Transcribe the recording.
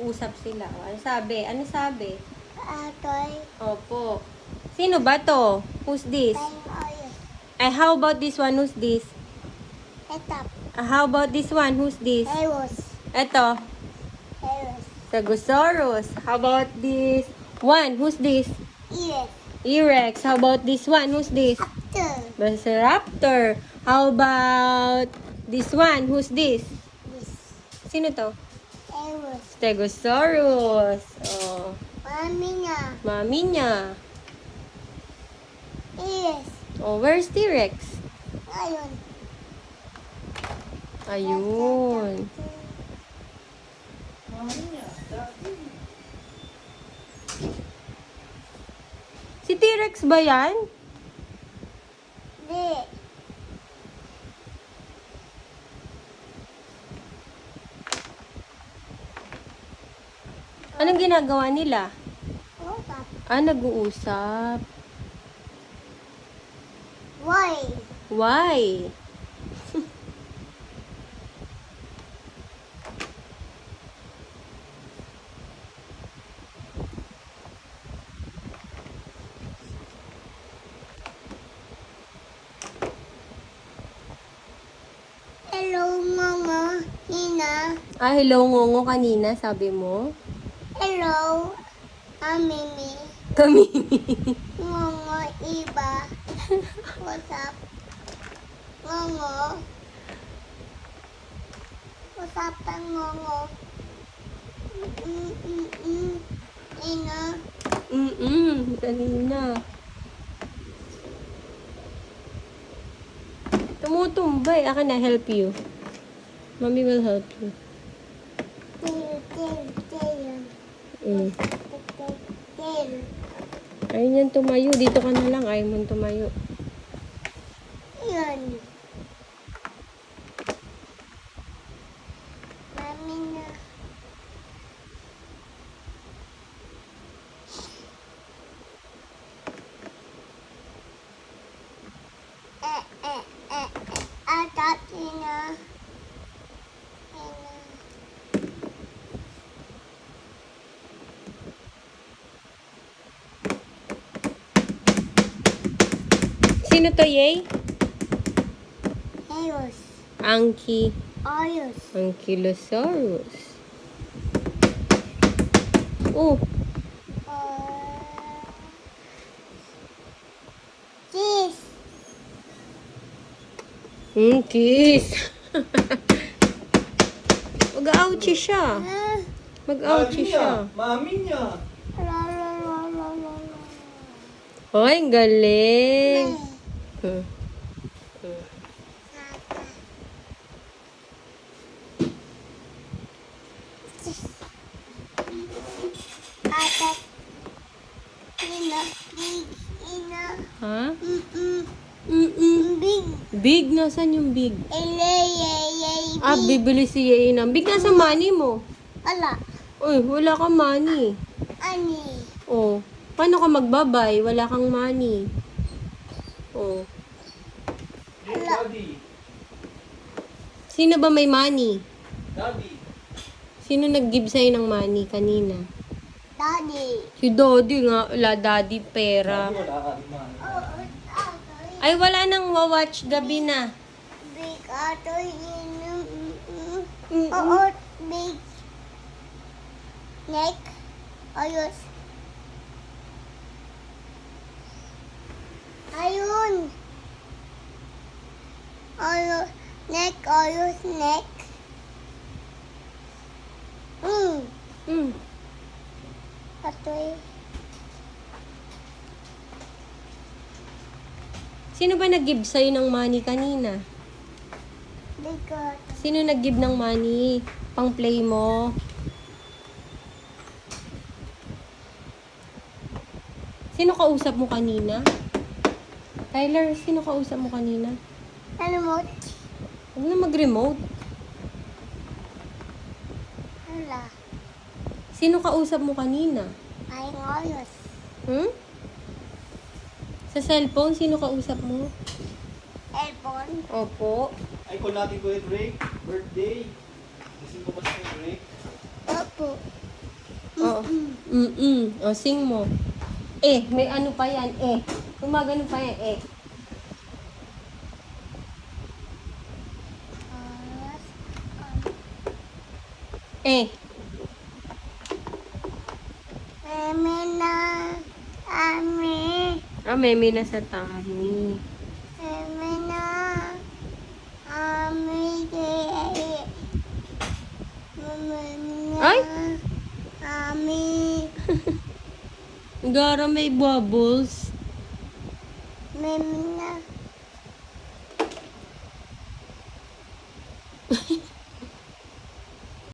nag-uusap sila. O, ano sabi? Ano sabi? Atoy. Opo. Sino ba to? Who's this? Tayong oyos. How about this one? Who's this? Etap. How about this one? Who's this? Eros. Eto. Eros. Stegosaurus. How about this one? Who's this? Iris. Erex. How about this one? Who's this? Apter. Velociraptor. How about this one? Who's this? This. Sino to? Eros. Stegosaurus. Oh, Mami niya. mami niya. Iris. Oh, where's T-Rex? Ayun. Ayun. Si T-Rex ba yan? Di. Anong ginagawa nila? Utap. Nag-uusap. Why? Why? Hello, Mama. Nina. Hello, ngongo kanina, sabi mo. Hello. Mimi. Kami. Ngongo iba. What's up? Ngongo. What's up, Ngongo? Nina. Kanina. Tumutumbay. Ako na, help you. Mommy will help you. Tail. Mm. Tail. Ayun yan tumayo. Dito ka na lang. Ayaw mo tumayo. Yun. Mami na. Atati na. Sino to, Yay? Eros. Anki. Oyos. Ankylosaurus. Oh, Cheese. kiss. Mag-ouchie siya. Mag-ouchie siya. Mami niya. La la la la la la. Hoy, ang galing. Hmm. Atat. Ina. Big. Ina. Ha? Mm-mm. Big. Big? Nasaan yung big? Big. Bibili si Yay ng big. Nasa money mo? Ala. Uy, wala kang money. Ani. Oh, paano ka magbabay? Wala kang money. Oh. Hey, Daddy. Sino ba may money? Daddy. Sino nag-give sa'yo ng money kanina? Daddy. Si Daddy nga. Wala, Daddy pera. Daddy, wala ka rin man. Ay, wala nang watch gabi na. Big ato ina. Mm-mm. Oo. Big. Neck. Ayos. Ayun. Ayos. Neck. Ayos. Neck. Mm. Atoy. Sino ba nag-give sa'yo ng money kanina? Big ato. Sino nag-give ng money? Pang play mo? Sino kausap mo kanina? Tyler, sino kausap mo kanina? Ano mo? Huwag na mag-remote. Hala. Sino kausap mo kanina? Ay, ayos. Hmm? Sa cellphone, sino kausap mo? Elbon. Opo. Ay, call natin ko yung Drake. Birthday. Gising ko pa sa Drake. Opo. Oo. O, sing mo. May ano pa yan, Gumagano pa yan, Oras. Meme na. Ami. Meme na sa tummy. Meme na. Ami. Meme na. Ay! Ami. Gara may bubbles. Meme na.